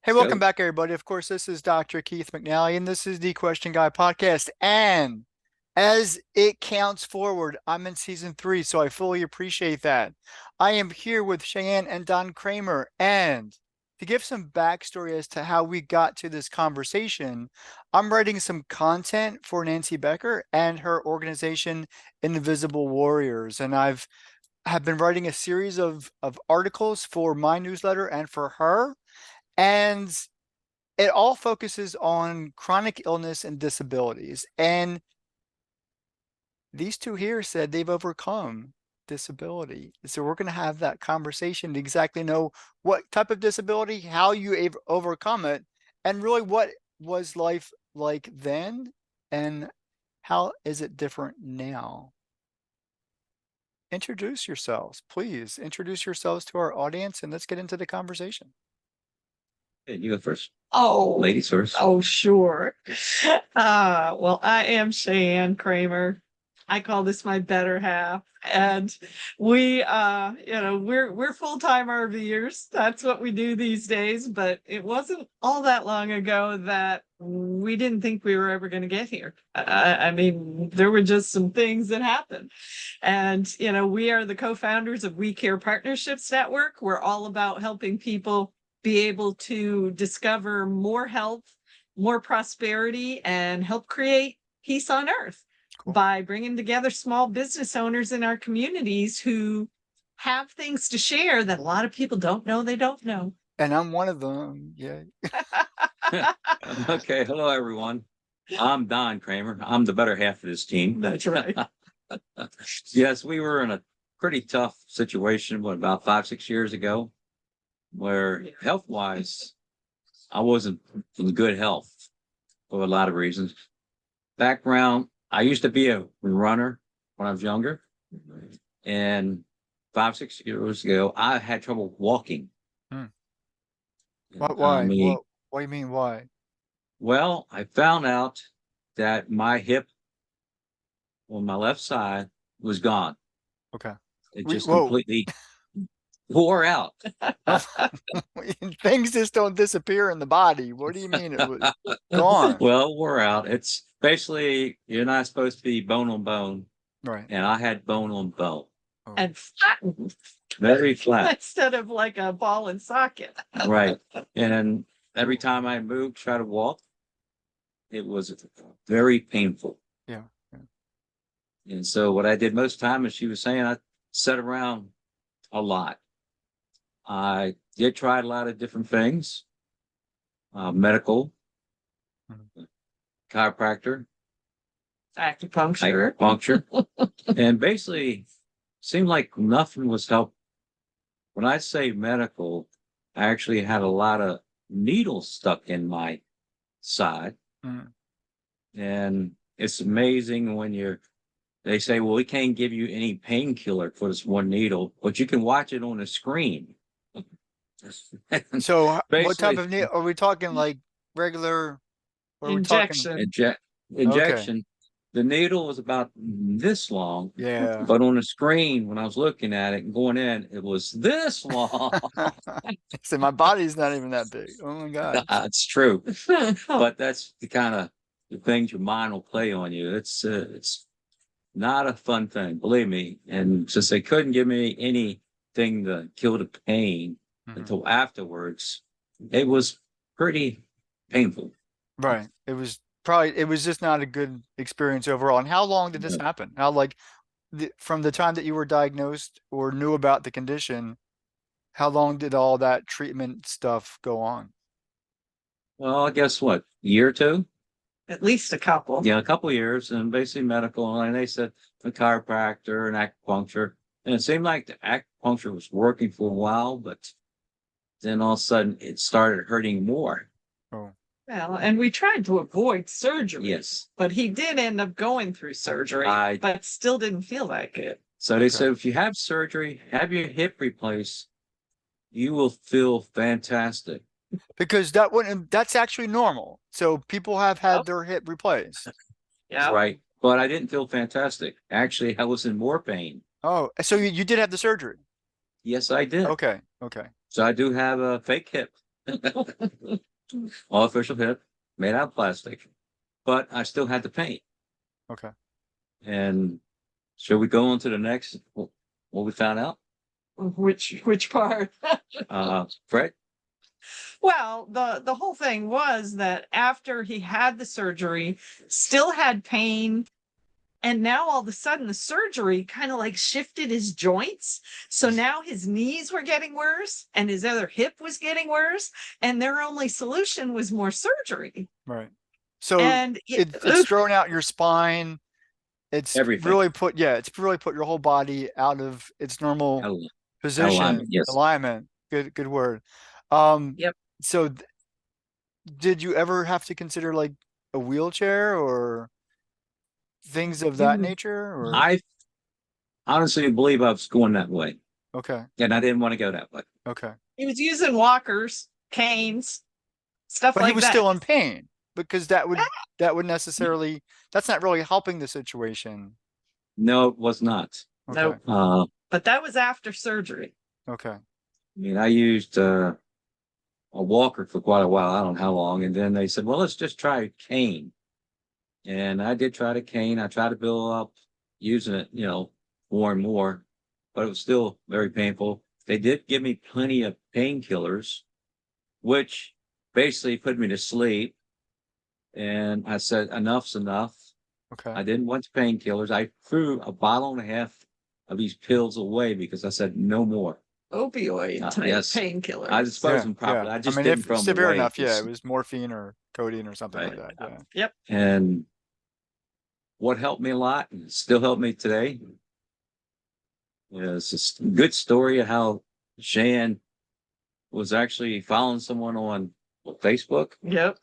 Hey, welcome Go. back, everybody. Of course, this is Dr. Keith McNally, and this is the Question Guy podcast. And as it counts forward, I'm in season 3, so I fully appreciate that. I am here with Cheyenne and Don Kramer. And to give some backstory as to how we got to this conversation, I'm writing some content for Nancy Becker and her organization, Invisible Warriors. And have been writing a series of articles for my newsletter and for her. And it all focuses on chronic illness and disabilities. And these two here said they've overcome disability. So we're going to have that conversation to exactly know what type of disability, how you overcome it, and really what was life like then and how is it different now. Introduce yourselves, please. Introduce yourselves to our audience and let's get into the conversation. Hey, you go first. Oh, Ladies first. oh, sure. Well, I am Sheyenne Kreamer. I call this my better half. And we're full-time RVers. That's what we do these days. But it wasn't all that long ago that we didn't think we were ever going to get here. I mean, there were just some things that happened. And, we are the co-founders of We Care Partnerships Network. We're all about helping people be able to discover more health, more prosperity, and help create peace on earth. Cool. By bringing together small business owners in our communities who have things to share that a lot of people don't know they don't know. And I'm one of them. Yeah. Okay. Hello, everyone. I'm Don Kramer. I'm the better half of this team. That's right. Yes, we were in a pretty tough situation, about 5-6 years ago, where health-wise, I wasn't in good health for a lot of reasons. Background, I used to be a runner when I was younger. And 5-6 years ago, I had trouble walking. Hmm. I Why? mean, What do you mean, why? well, I found out that my hip on my left side was gone. Okay. It We, just whoa. completely wore out. Things just don't disappear in the body. What do you mean it was gone? Well, wore out. It's basically you're not supposed to be bone on bone, Right. and I had bone on bone. Oh. And flattened. Very flat. Instead of like a ball and socket. Right. And every time I moved, try to walk, it was very painful. Yeah. And so what I did most of the time, as she was saying, I sat around a lot. I did try a lot of different things, medical, chiropractor, Acupuncture. and basically seemed like nothing was helping. When I say medical, I actually had a lot of needles stuck in my side. Mm. And it's amazing when they say, well, we can't give you any painkiller for this one needle, but you can watch it on the screen. So what type Basically, of needle are we talking, like regular, or are we talking? Injection. Okay. injection. The needle was about this long, Yeah. but on the screen, when I was looking at it and going in, it was this long. So my body's not even that big. Oh my God. It's true. But that's the kind of the things your mind will play on you. It's not a fun thing, believe me. And since they couldn't give me anything to kill the pain until afterwards, it was pretty painful. Right. It was just not a good experience overall. And how long did this happen? How, like, from the time that you were diagnosed or knew about the condition, how long did all that treatment stuff go on? Well, guess what? Year or two? At least a couple. Yeah, a couple of years, and basically medical. And they said a chiropractor and acupuncture. And it seemed like the acupuncture was working for a while, but then all of a sudden it started hurting more. Oh. Well, and we tried to avoid surgery. Yes. But he did end up going through surgery, but still didn't feel that good. So they said, if you have surgery, have your hip replaced, you will feel fantastic. Because that's actually normal. So people have had their hip replaced. Yeah. Right. But I didn't feel fantastic. Actually, I was in more pain. Oh, so you did have the surgery? Yes, I did. Okay. So I do have a fake hip Artificial hip, made out of plastic, but I still had the pain. Okay. And should we go on to the next? What we found out? Which part? Fred? Well, the whole thing was that after he had the surgery, still had pain. And now all of a sudden the surgery kind of like shifted his joints. So now his knees were getting worse and his other hip was getting worse. And their only solution was more surgery. Right. So And it's thrown out your spine. It's Everything. really put your whole body out of its normal Al- position, Alignment, yes. alignment. Good word. Um, Yep. So did you ever have to consider like a wheelchair or things of that nature? Or I honestly believe I was going that way, okay, and I didn't want to go that way. okay. he was using walkers, canes, stuff But he like was that. still in pain because that would necessarily that's not really helping the situation. No, it was not. Okay, Nope. But that was after surgery. okay, I mean, I used a walker for quite a while. I don't know how long, and then they said, "Well, let's just try a cane." And I did try the cane. I tried to build up using it, more and more, but it was still very painful. They did give me plenty of painkillers, which basically put me to sleep. And I said, enough's enough. okay. I didn't want the painkillers. I threw a bottle and a half of these pills away because I said, no more. Opioid type Yes. painkillers. I disposed them properly. I just mean, didn't if throw them severe away. enough, yeah, it was morphine or codeine or something like Right. that. Yeah. Yep. And what helped me a lot, and still help me today, is a good story of how Sheyenne was actually following someone on Facebook. Yep.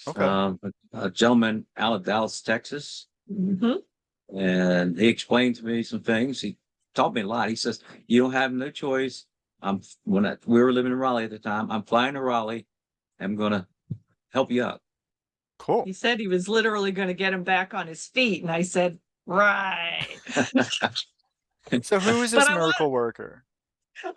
Okay. A gentleman out of Dallas, Texas, hmm and he explained to me some things. He taught me a lot. He says, "You don't have no choice. We were living in Raleigh at the time. I'm flying to Raleigh. I'm gonna help you out." Cool. He said he was literally going to get him back on his feet. And I said, right. So who is But this miracle worker?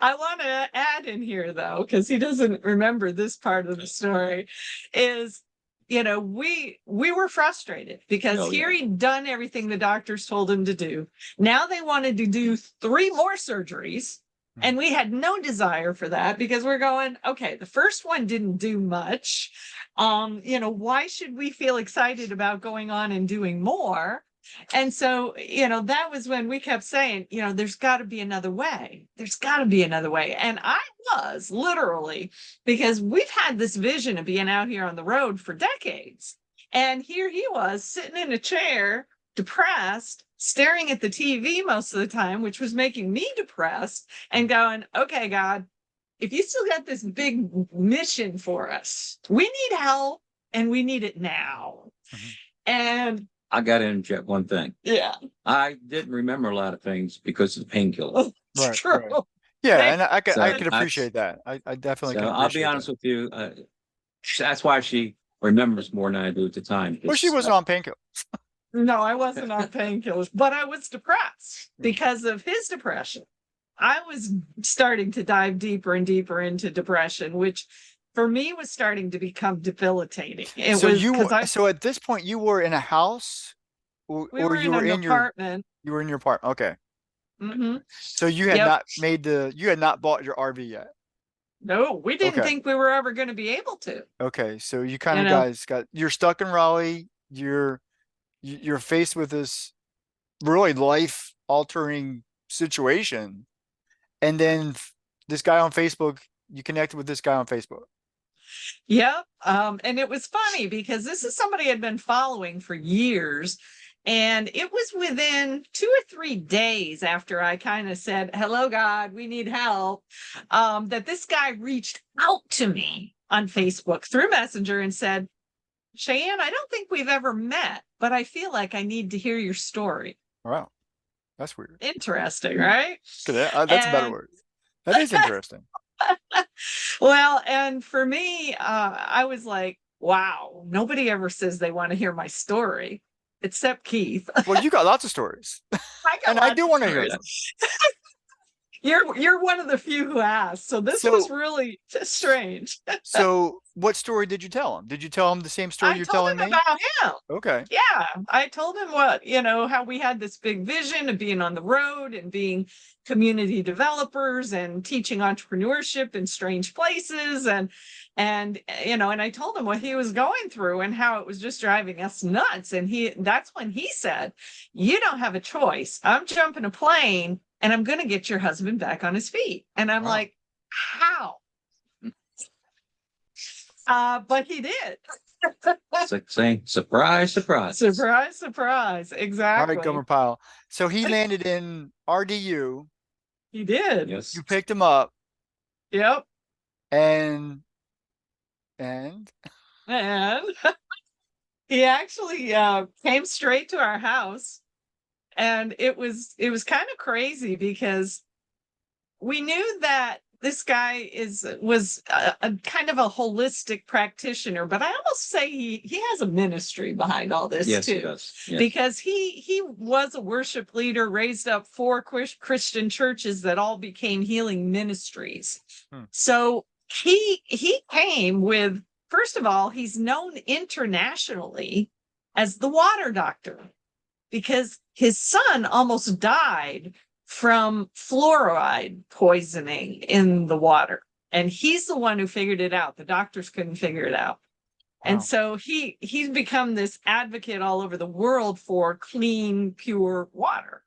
I want to add in here, though, because he doesn't remember this part of the story, is, we were frustrated because Oh, here yeah. he'd done everything the doctors told him to do. Now they wanted to do 3 more surgeries. And we had no desire for that because we're going, okay, the first one didn't do much. Why should we feel excited about going on and doing more? And so, that was when we kept saying, there's got to be another way. There's got to be another way. And I was literally, because we've had this vision of being out here on the road for decades. And here he was sitting in a chair, depressed, staring at the TV most of the time, which was making me depressed, and going, okay, God, if you still got this big mission for us, we need help and we need it now. Mhm. And I got to interject one thing. yeah, I didn't remember a lot of things because of painkillers. Right, true. right. Yeah, and I So could appreciate that. I definitely So can I'll be appreciate honest that. with you. That's why she remembers more than I do at the time. Well, she wasn't on painkillers. No, I wasn't on painkillers, but I was depressed because of his depression. I was starting to dive deeper and deeper into depression, which for me was starting to become debilitating. It So was because so at this point you were in a house we or were you in were an in your apartment. apartment. Okay. hmm So you had Yep. not bought your RV yet. No, we didn't Okay. think we were ever going to be able to. Okay. So you kind You of know. guys you're stuck in Raleigh. You're faced with this really life altering situation. And then this guy on Facebook, you connected with this guy on Facebook. Yep. And it was funny because this is somebody I'd been following for years. And it was within 2 or 3 days after I kind of said, hello, God, we need help, that this guy reached out to me on Facebook through Messenger and said, Cheyenne, I don't think we've ever met, but I feel like I need to hear your story. Wow. That's weird. Interesting, right? That's a better And- word. That is interesting. Well, and for me, I was like, wow, nobody ever says they want to hear my story except Keith. Well, you got lots of stories. I got And I lots do of want to hear stories. them. You're one of the few who asked. So this was So, really strange. so what story did you tell him? Did you tell him the same story I you're told telling him me? about him. Okay. Yeah, I told him how we had this big vision of being on the road and being community developers and teaching entrepreneurship in strange places and I told him what he was going through and how it was just driving us nuts. And that's when he said, "You don't have a choice. I'm jumping a plane and I'm going to get your husband back on his feet." And I'm Wow. like, "How?" But he did. It's like saying, surprise, surprise. Surprise, surprise. All right, Exactly. Gomer Pyle. So he landed in RDU. He did. Yes. You picked him up, Yep. and And he actually came straight to our house. And it was kind of crazy because we knew that this guy was a kind of a holistic practitioner, but I almost say he has a ministry behind all this Yes, too. he does. Yes. Because he was a worship leader, raised up 4 Christian churches that all became healing ministries. So he came with, first of all, he's known internationally as the water doctor because his son almost died from fluoride poisoning in the water. And he's the one who figured it out. The doctors couldn't figure it out. wow. And so he's become this advocate all over the world for clean, pure water.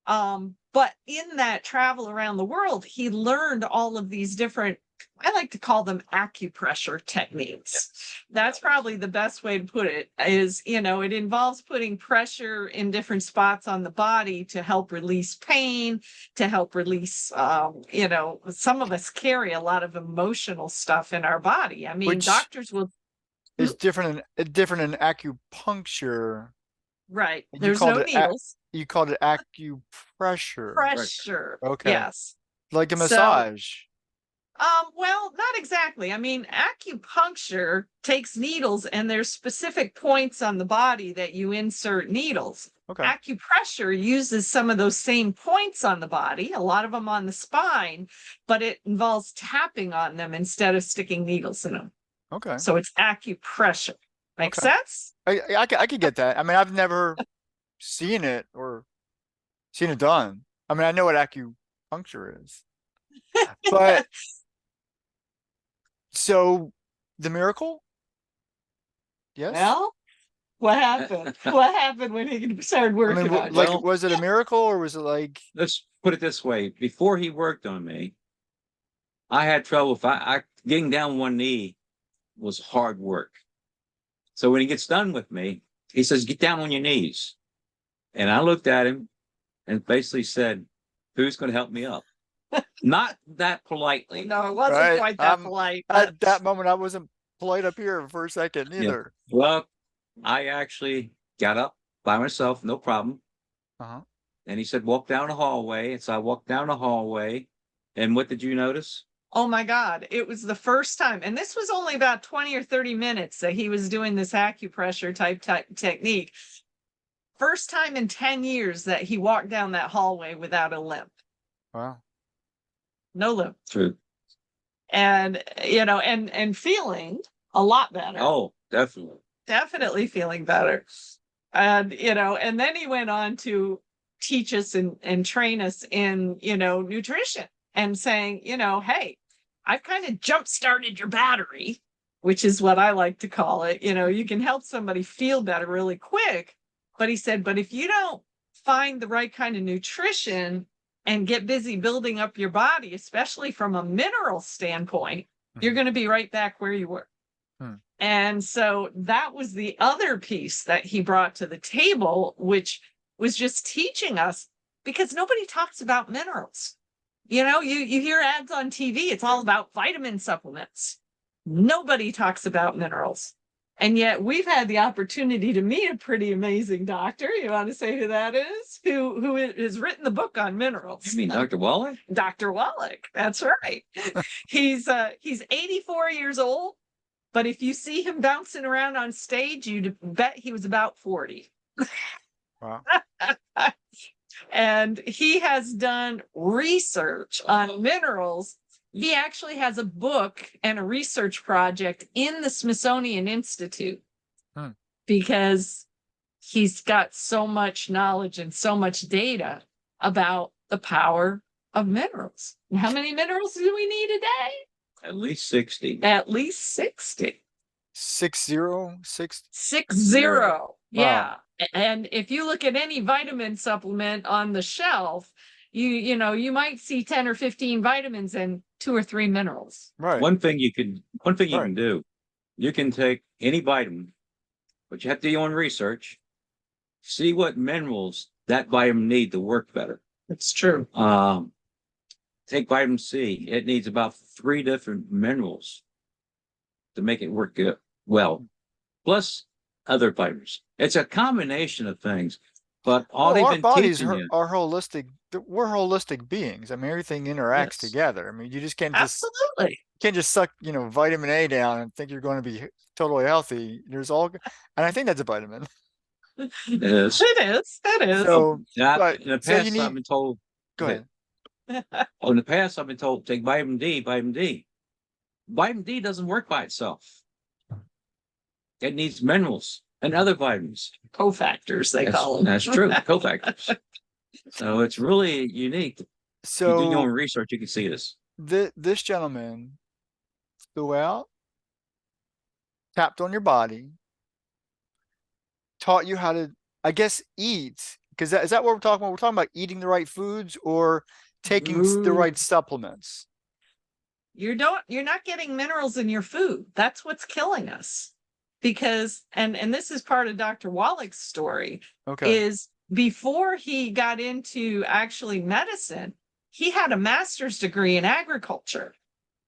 But in that travel around the world, he learned all of these different, I like to call them acupressure techniques. That's probably the best way to put it is, it involves putting pressure in different spots on the body to help release pain, to help release, some of us carry a lot of emotional stuff in our body. I mean, Which doctors will. is different in acupuncture. Right. You There's called no it needles. You called it acupressure. Pressure. Okay. Yes. Like a So, massage. well, not exactly. I mean, acupuncture takes needles and there's specific points on the body that you insert needles. Okay. Acupressure uses some of those same points on the body, a lot of them on the spine, but it involves tapping on them instead of sticking needles in them. Okay. So it's acupressure. Make Okay. sense? I could get that. I mean, I've never seen it done. I mean, I know what acupuncture is. But so the miracle? Yes. Well, what happened? What happened when he started I working mean, on you? like, Well- was it a miracle or was it like, Let's put it this way. Before he worked on me, I had trouble. If I getting down one knee was hard work. So when he gets done with me, he says, "Get down on your knees." And I looked at him and basically said, "Who's going to help me up?" Not that politely. No, it wasn't Right, quite that polite. at that moment, I wasn't polite up here for a second Yeah. either. Well, I actually got up by myself, no problem. Uh-huh. And he said, "Walk down the hallway." And so I walked down the hallway. And what did you notice? Oh my God. It was the first time. And this was only about 20 or 30 minutes that he was doing this acupressure type technique. First time in 10 years that he walked down that hallway without a limp. Wow. No limp. True. And, and feeling a lot better. Oh, definitely. Definitely feeling better. And, and then he went on to teach us and train us in, nutrition and saying, hey, I've kind of jump started your battery, which is what I like to call it. You can help somebody feel better really quick. But he said, but if you don't find the right kind of nutrition and get busy building up your body, especially from a mineral standpoint, you're going to be right back where you were. And so that was the other piece that he brought to the table, which was just teaching us, because nobody talks about minerals. You hear ads on TV, it's all about vitamin supplements. Nobody talks about minerals. And yet we've had the opportunity to meet a pretty amazing doctor. You want to say who that is? Who has written the book on minerals. You mean Dr. Waller? Dr. Wallach. That's right. He's 84 years old. But if you see him bouncing around on stage, you'd bet he was about 40. Wow. And he has done research on minerals. He actually has a book and a research project in the Smithsonian Institute because he's got so much knowledge and so much data about the power of minerals. And how many minerals do we need a day? At least 60. At least 60. 60, 60. 60. Wow. Yeah. And if you look at any vitamin supplement on the shelf, you might see 10 or 15 vitamins and 2 or 3 minerals. Right. One thing you can Right. do, you can take any vitamin, but you have to do your own research, see what minerals that vitamin need to work better. It's true. Take vitamin C. It needs about 3 different minerals to make it work good. Well, plus other vitamins. It's a combination of things, but all they've our been bodies teaching you. are holistic. We're holistic beings. I mean, everything interacts Yes. together. I mean, you just Absolutely. can't just suck, vitamin A down and think you're going to be totally healthy. And I think that's a vitamin. It is. It is. It is. So, but In the so you past, need. I've been told. Go ahead. In the past, I've been told take vitamin D. Vitamin D. Vitamin D doesn't work by itself. It needs minerals and other vitamins. Cofactors, they call them. That's true. Cofactors. So it's really unique. So you do your own research, you can see this. This gentleman flew out, tapped on your body, taught you how to, I guess, eat. Because is that what we're talking about? We're talking about eating the right foods or taking the right supplements. You're not getting minerals in your food. That's what's killing us. Because and this is part of Dr. Wallach's story. Okay. Is before he got into actually medicine, he had a master's degree in agriculture.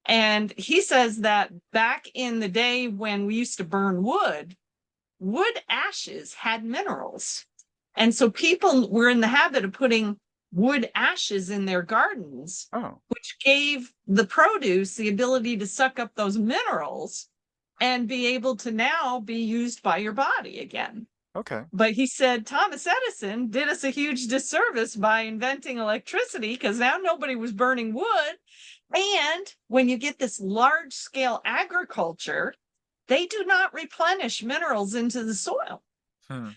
And he says that back in the day when we used to burn wood ashes had minerals. And so people were in the habit of putting wood ashes in their gardens, which gave the produce the ability to suck up those minerals and be able to now be used by your body again. Okay. But he said Thomas Edison did us a huge disservice by inventing electricity because now nobody was burning wood. And when you get this large scale agriculture, they do not replenish minerals into the soil.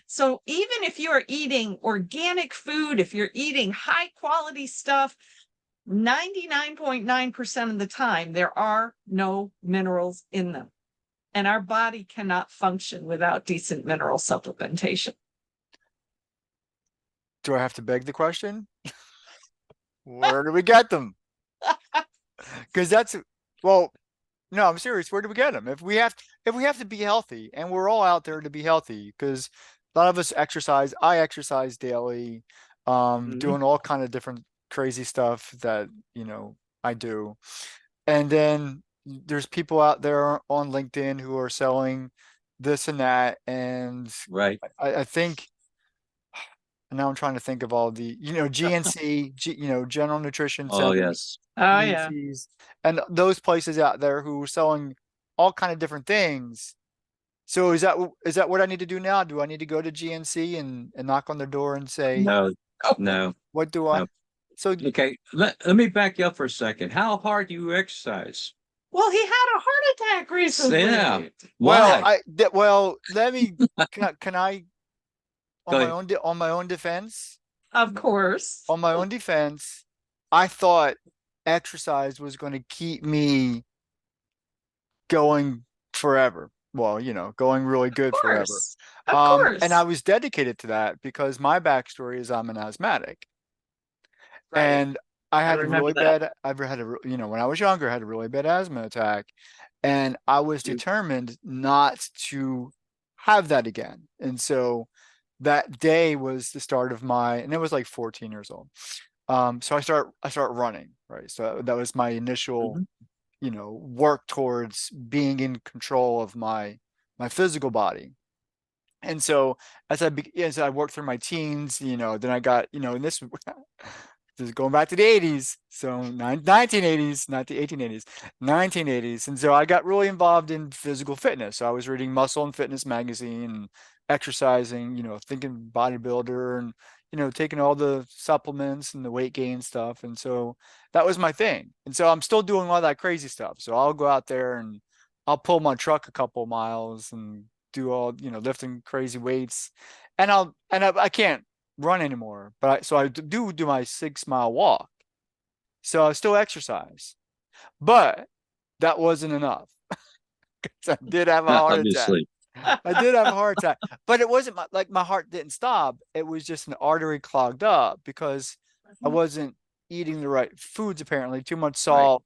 So even if you are eating organic food, if you're eating high quality stuff, 99.9% of the time, there are no minerals in them. And our body cannot function without decent mineral supplementation. Do I have to beg the question? Where do we get them? Because no, I'm serious. Where do we get them? If we have to be healthy, and we're all out there to be healthy, because a lot of us exercise. I exercise daily, doing all kind of different crazy stuff that I do, and then there's people out there on LinkedIn who are selling this and that, and right. I think. And now I'm trying to think of all the, GNC, General Nutrition Oh, Center. yes. Oh, yeah. And those places out there who are selling all kind of different things. So is that what I need to do now? Do I need to go to GNC and knock on their door and say, No. what do I? No. So Okay, let me back you up for a second. How hard do you exercise? Well, he had a heart attack recently. Yeah. Why? Let me. Can I? On my own defense. Of course. On my own defense, I thought exercise was going to keep me going forever. Well, going really good forever. Of course. And I was dedicated to that because my backstory is I'm an asthmatic. Right. And I had a really that. bad, when I was younger, I had a really bad asthma attack. And I was determined not to have that again. And so that day was the start of and it was like 14 years old. So I start running, right? So that was my initial, work towards being in control of my physical body. And so as I worked through my teens, then I got, and this is going back to the 80s. So 1980s, not the 1880s, 1980s. And so I got really involved in physical fitness. So I was reading Muscle and Fitness magazine and exercising, thinking bodybuilder and, taking all the supplements and the weight gain stuff. And so that was my thing. And so I'm still doing all that crazy stuff. So I'll go out there and I'll pull my truck a couple miles and do all, lifting crazy weights. And I can't run anymore, but so I do my 6 mile walk. So I still exercise, but that wasn't enough. 'Cause I did have a heart attack. Obviously. I did have a heart attack, but it wasn't like my heart didn't stop. It was just an artery clogged up because I wasn't eating the right foods, apparently, too much salt.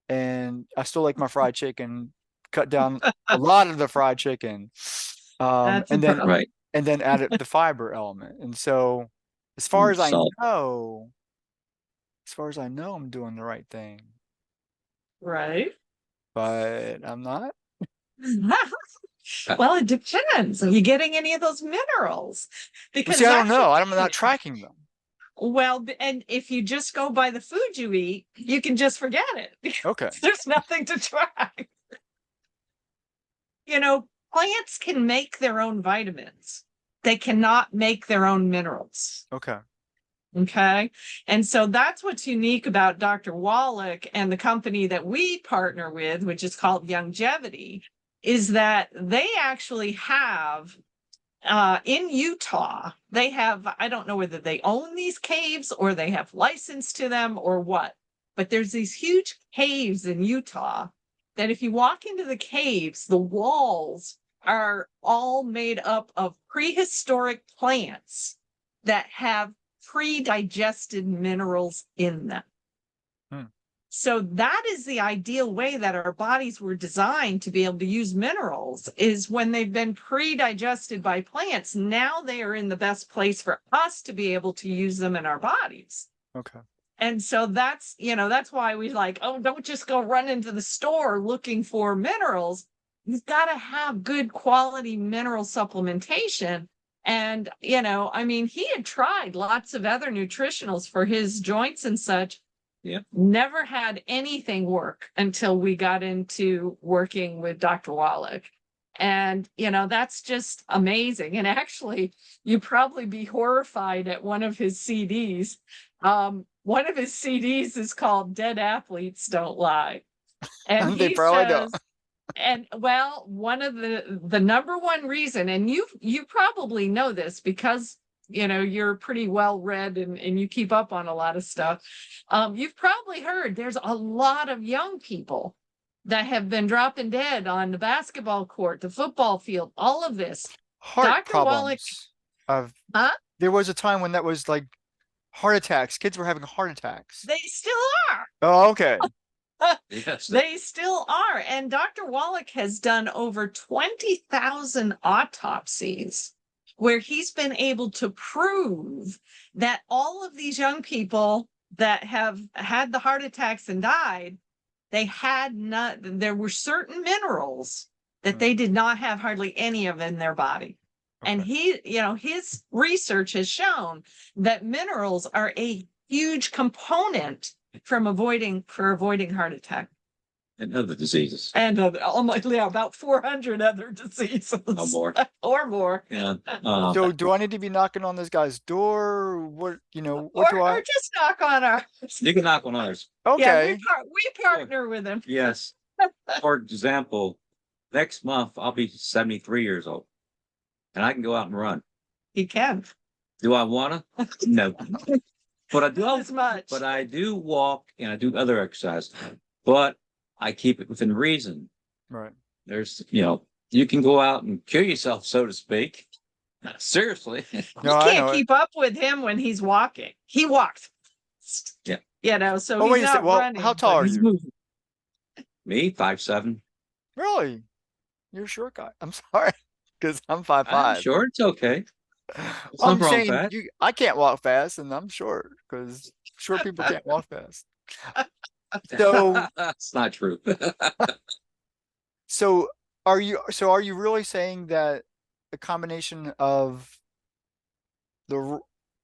And I still like my fried chicken, cut down a lot of the fried chicken. That's And then impressive. Right. and then added the fiber element. And so as far as I Salt. know, I'm doing the right thing, Right. but I'm not. Well, it depends. Are you getting any of those minerals? But Because see, I don't that's the know. I'm thing. not tracking them. Well, and if you just go by the food you eat, you can just forget it. Okay. There's nothing to track. Plants can make their own vitamins. They cannot make their own minerals. Okay. Okay. And so that's what's unique about Dr. Wallach and the company that we partner with, which is called Longevity, is that they actually have in Utah, they have, I don't know whether they own these caves or they have license to them or what, but there's these huge caves in Utah that if you walk into the caves, the walls are all made up of prehistoric plants that have pre-digested minerals in them. So that is the ideal way that our bodies were designed to be able to use minerals, is when they've been pre-digested by plants. Now they are in the best place for us to be able to use them in our bodies. Okay. And so that's why we like, oh, don't just go run into the store looking for minerals. You've got to have good quality mineral supplementation. And, he had tried lots of other nutritionals for his joints and such. Yeah. Never had anything work until we got into working with Dr. Wallach. And, that's just amazing. And actually, you'd probably be horrified at one of his CDs. One of his CDs is called Dead Athletes Don't Lie. And They he probably says, don't. and well, one of the number one reason, and you probably know this because you're pretty well read and you keep up on a lot of stuff. You've probably heard there's a lot of young people that have been dropping dead on the basketball court, the football field, all of this. Heart Dr. Wallach, problems. There was a time when that was like heart attacks. Kids were having heart attacks. they still are. Oh, okay. Yes. They still are. And Dr. Wallach has done over 20,000 autopsies where he's been able to prove that all of these young people that have had the heart attacks and died, there were certain minerals that they did not have hardly any of in their body. Okay. And his research has shown that minerals are a huge component for avoiding heart attack And other diseases. and about 400 other diseases Or more. or more. Yeah. So do I need to be knocking on this guy's door? What what do I? Or just knock on our. You can knock on ours. Yeah, Okay. we partner with him. Yes. For example, next month I'll be 73 years old. And I can go out and run. He can. Do I wanna? No. But I do Not as much. but I do walk and I do other exercise. But I keep it within reason. Right. There's you can go out and kill yourself, so to speak. Seriously. No, You I know can't it. keep up with him when he's walking. He walks. Yeah. So Oh, wait he's a not second. Well, running. how tall but are he's you? moving. Me, 5'7". Really? You're a short guy. I'm sorry, because I'm 5'5". I'm sure it's okay. Well, I'm nothing wrong with saying that. I can't walk fast, and I'm short because short people can't walk fast. So, That's not true. so are you really saying that the combination of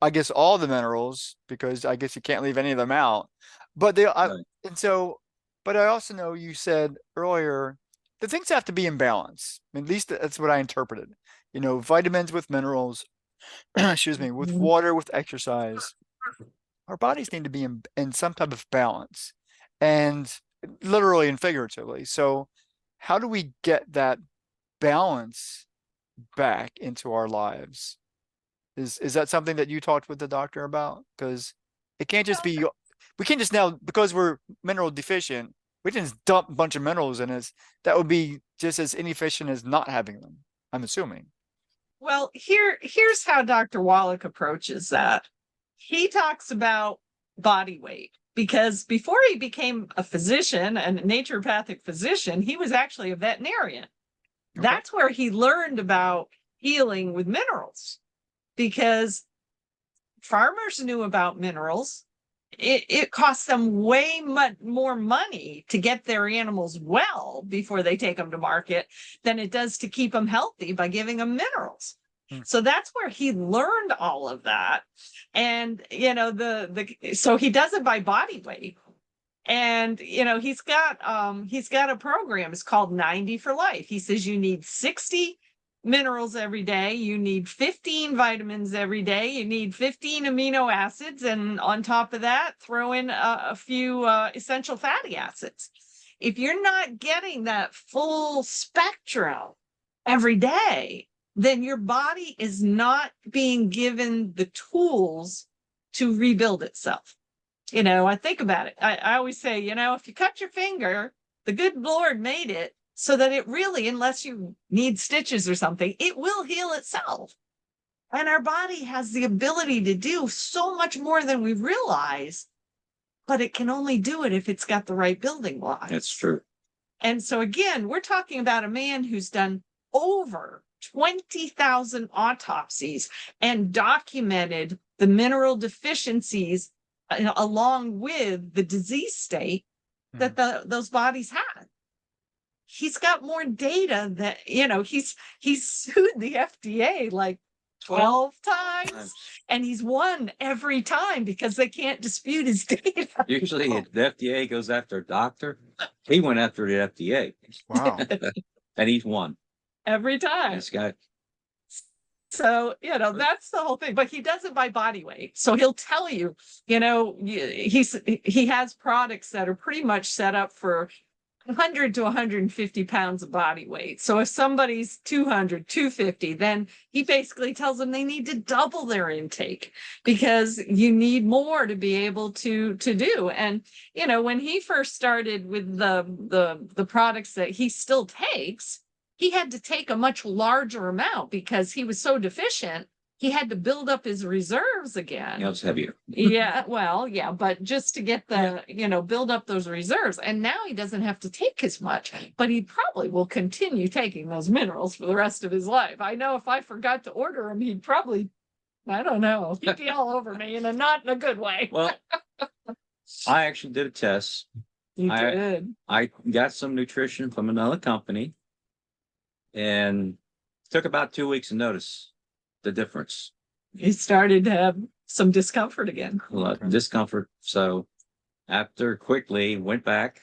I guess all the minerals, because I guess you can't leave any of them out, but Right. but I also know you said earlier that things have to be in balance. At least that's what I interpreted. Vitamins with minerals excuse me, with Mhm. water, with exercise, our bodies need to be in some type of balance, and literally and figuratively. So how do we get that balance back into our lives? Is that something that you talked with the doctor about? Because it can't just be, we can't just now, because we're mineral deficient, we can just dump a bunch of minerals in us. That would be just as inefficient as not having them, I'm assuming. Well, here's how Dr. Wallach approaches that. He talks about body weight because before he became a physician and a naturopathic physician, he was actually a veterinarian. Okay. That's where he learned about healing with minerals because farmers knew about minerals. It costs them way much more money to get their animals well before they take them to market than it does to keep them healthy by giving them minerals. Hmm. So that's where he learned all of that. And, you know, so he does it by body weight. And, you know, he's got a program. It's called 90 for Life. He says you need 60 minerals every day, you need 15 vitamins every day, you need 15 amino acids, and on top of that, throw in a few essential fatty acids. If you're not getting that full spectrum every day, then your body is not being given the tools to rebuild itself. You know, I think about it. I always say, you know, if you cut your finger, the good Lord made it so that it really, unless you need stitches or something, it will heal itself. And our body has the ability to do so much more than we realize, but it can only do it if it's got the right building blocks. That's true. And so again, we're talking about a man who's done over 20,000 autopsies and documented the mineral deficiencies along with the disease state that those bodies had. He's got more data that, you know, he's sued the FDA like 12 times and he's won every time because they can't dispute his data. Usually the FDA goes after a doctor. He went after the FDA. Wow. And he's won. Every time. This guy. So, you know, that's the whole thing, but he does it by body weight. So he'll tell you, you know, he has products that are pretty much set up for 100 to 150 pounds of body weight. So if somebody's 200, 250, then he basically tells them they need to double their intake because you need more to be able to do. And, you know, when he first started with the products that he still takes, he had to take a much larger amount because he was so deficient. He had to build up his reserves again. It was heavier. Yeah, well, yeah, but just to get the, you know, build up those reserves. And now he doesn't have to take as much, but he probably will continue taking those minerals for the rest of his life. I know if I forgot to order him, he'd probably, I don't know, he'd be all over me and not in a good way. Well, I actually did a test. You I- did. I got some nutrition from another company and took about 2 weeks to notice the difference. He started to have some discomfort again. A lot Okay. of discomfort. So after quickly went back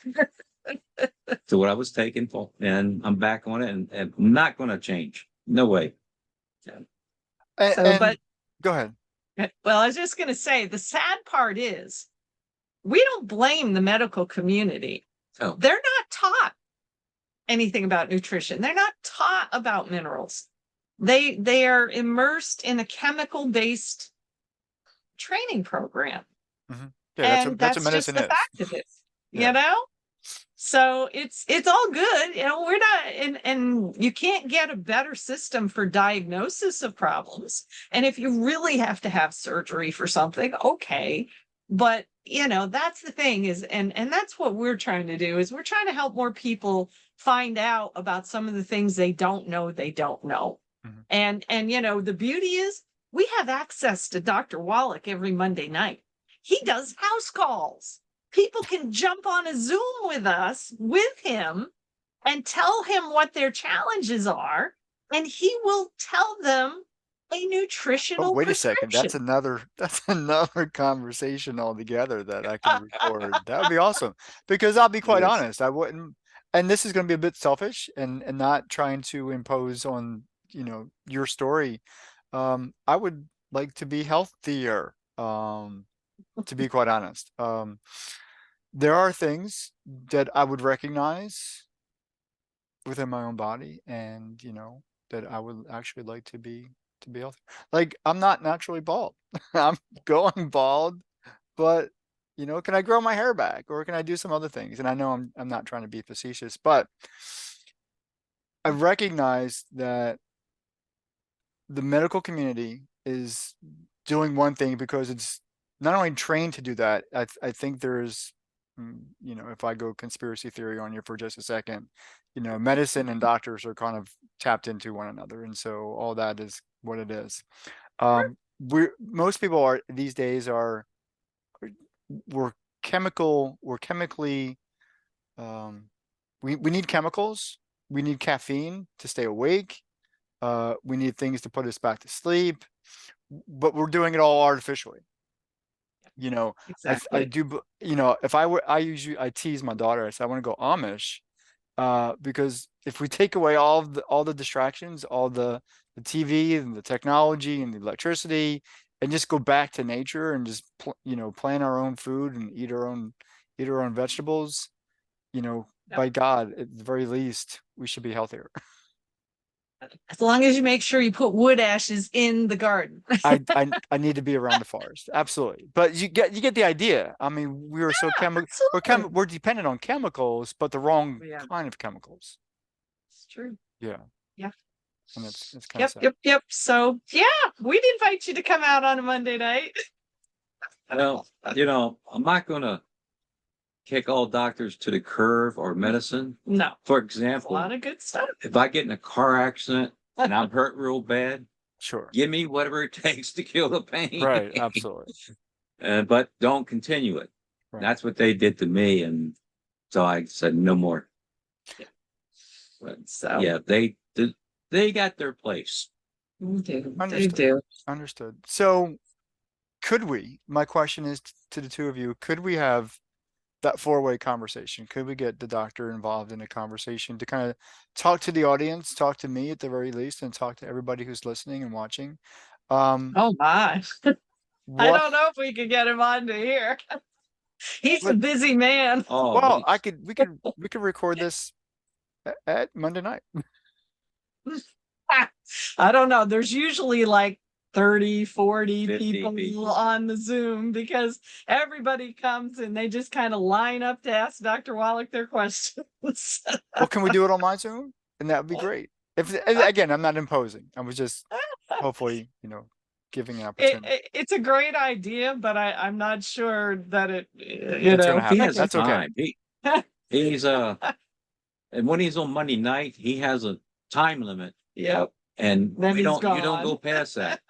to what I was taking for, and I'm back on it and not going to change. No way. But go ahead. well, I was just going to say the sad part is we don't blame the medical community. Oh. They're not taught anything about nutrition. They're not taught about minerals. They are immersed in a chemical based training program. Yeah, that's And that's that's what just medicine the is. fact of it, Yeah. you know? So it's all good. You know, we're not, and you can't get a better system for diagnosis of problems. And if you really have to have surgery for something, okay. But you know, that's the thing is, and that's what we're trying to do is we're trying to help more people find out about some of the things they don't know. Mhm. And you know, the beauty is we have access to Dr. Wallach every Monday night. He does house calls. People can jump on a Zoom with us, with him, and tell him what their challenges are, and he will tell them a nutritional Oh, wait a second. prescription. That's another conversation altogether that I can record. That would be awesome. Because I'll be quite is. honest, I wouldn't, and this is going to be a bit selfish and not trying to impose on, you know, your story. I would like to be healthier, to be quite honest. There are things that I would recognize within my own body and, that I would actually like to be healthy. Like, I'm not naturally bald. I'm going bald, but can I grow my hair back or can I do some other things? And I know I'm not trying to be facetious, but I recognize that the medical community is doing one thing because it's not only trained to do that. I think there's, if I go conspiracy theory on you for just a second, medicine and doctors are kind of tapped into one another, and so all that is what it is. Most people are these days are we're we're chemically, um, we need chemicals, we need caffeine to stay awake, we need things to put us back to sleep, but we're doing it all artificially. I Exactly. do, if I tease my daughter, I say I want to go Amish, because if we take away all the distractions, all the TV and the technology and the electricity, and just go back to nature and just plant our own food and eat our own vegetables, Yep. by God, at the very least, we should be healthier. As long as you make sure you put wood ashes in the garden. I need to be around the forest, absolutely. But you get the idea. I mean, we are so Absolutely. we're dependent on chemicals, but the wrong Yeah, kind of chemicals. it's true. Yeah, Yeah. and it's kind of Yep, sad. yep, yep. So yeah, we'd invite you to come out on a Monday night. Well, I'm not going to kick all doctors to the curve or medicine. No, For a example, lot of good stuff. if I get in a car accident and I'm hurt real bad, Sure. give me whatever it takes to kill the pain. Right. Absolutely. But don't continue it. Right. That's what they did to me. And so I said, no more. But So yeah, they got their place. they do. They Understood. do. Understood. So, my question is to the two of you, could we have that four-way conversation? Could we get the doctor involved in a conversation to kind of talk to the audience, talk to me at the very least, and talk to everybody who's listening and watching? Oh my. I What? don't know if we could get him on to here. He's a What? busy man. Oh, Well, we could record this at Monday night. I don't know. There's usually like 30, 40 50 people people. on the Zoom because everybody comes and they just kind of line up to ask Dr. Wallach their questions. Well, can we do it on my Zoom? And that would be great. If again, I'm not imposing. I was just hopefully, giving an opportunity. It's a great idea, but I'm not sure that It's gonna He happen. has That's okay. time. He's and when he's on Monday night, he has a time limit, Yep. and Then you he's don't go gone. past that.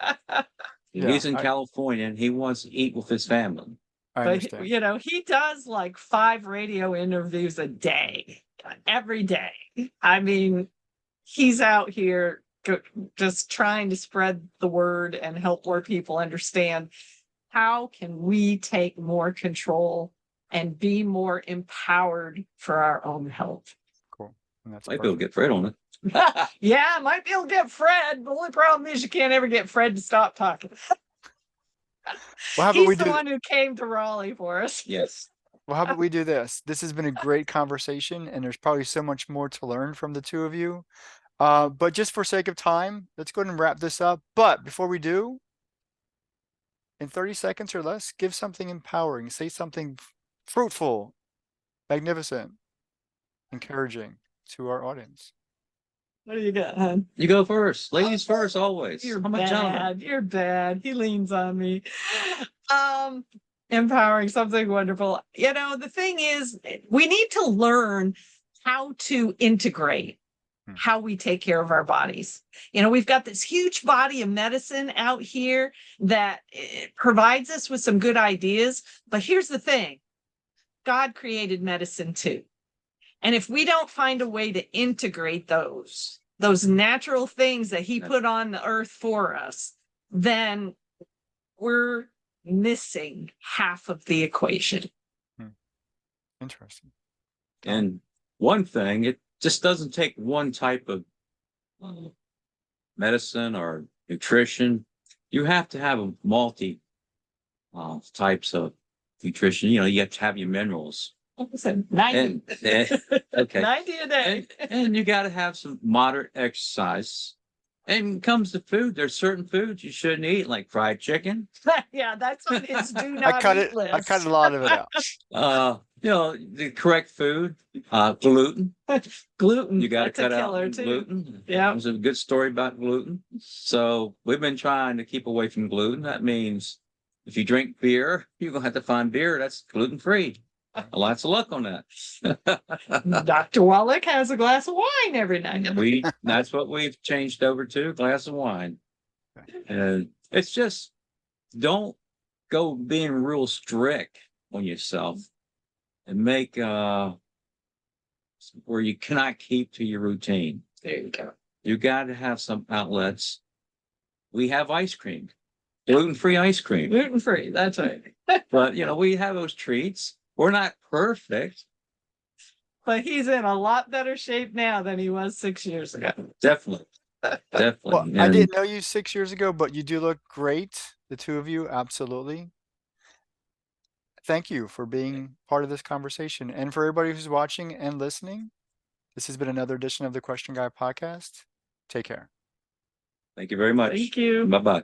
Yeah, He's in I California and he wants to eat with his family. But understand. he does like 5 radio interviews a day, every day. I mean, he's out here just trying to spread the word and help more people understand how can we take more control and be more empowered for our own health. Cool. And that's Might be able to perfect. get Fred on it. Yeah, might be able to get Fred. The only problem is you can't ever get Fred to stop talking. Well, how about He's we the do one who came to Raleigh for us. Yes. well, how about we do this? This has been a great conversation, and there's probably so much more to learn from the two of you. But just for sake of time, let's go ahead and wrap this up. But before we do, in 30 seconds or less, give something empowering, say something fruitful, magnificent, encouraging to our audience. What do you got, hon? You go first. Ladies first, always. You're I'm a gentleman. bad. You're bad. He leans on me. Empowering, something wonderful. The thing is, we need to learn how to integrate how we take care of our bodies. We've got this huge body of medicine out here that provides us with some good ideas. But here's the thing, God created medicine too. And if we don't find a way to integrate those natural things that he put on the earth for us, then we're missing half of the equation. Interesting. And one thing, it just doesn't take one type of medicine or nutrition. You have to have a multi types of nutrition. You know, you have to have your minerals. Like I said, 90. Okay. 90 a day. And you got to have some moderate exercise. And when it comes to food, there's certain foods you shouldn't eat, like fried chicken. Yeah, that's on his do I not cut eat it. list. I cut a lot of it out. You know, the correct food, gluten. Gluten. You got to that's a cut out killer too. gluten. Yeah. There's a good story about gluten. So we've been trying to keep away from gluten. That means if you drink beer, you're gonna have to find beer that's gluten free. Lots of luck on that. Dr. Wallach has a glass of wine every night. That's what we've changed over to, a glass of wine. And it's just don't go being real strict on yourself and make where you cannot keep to your routine. There you go. You got to have some outlets. We have ice cream, gluten-free ice cream. Gluten free. That's right. But you know, we have those treats. We're not perfect. But he's in a lot better shape now than he was 6 years ago. Definitely. Definitely. Well, I And didn't know you 6 years ago, but you do look great. The two of you, absolutely. Thank you for being part of this conversation. And for everybody who's watching and listening, this has been another edition of the Question Guy podcast. Take care. thank you very much. Thank you. Bye-bye.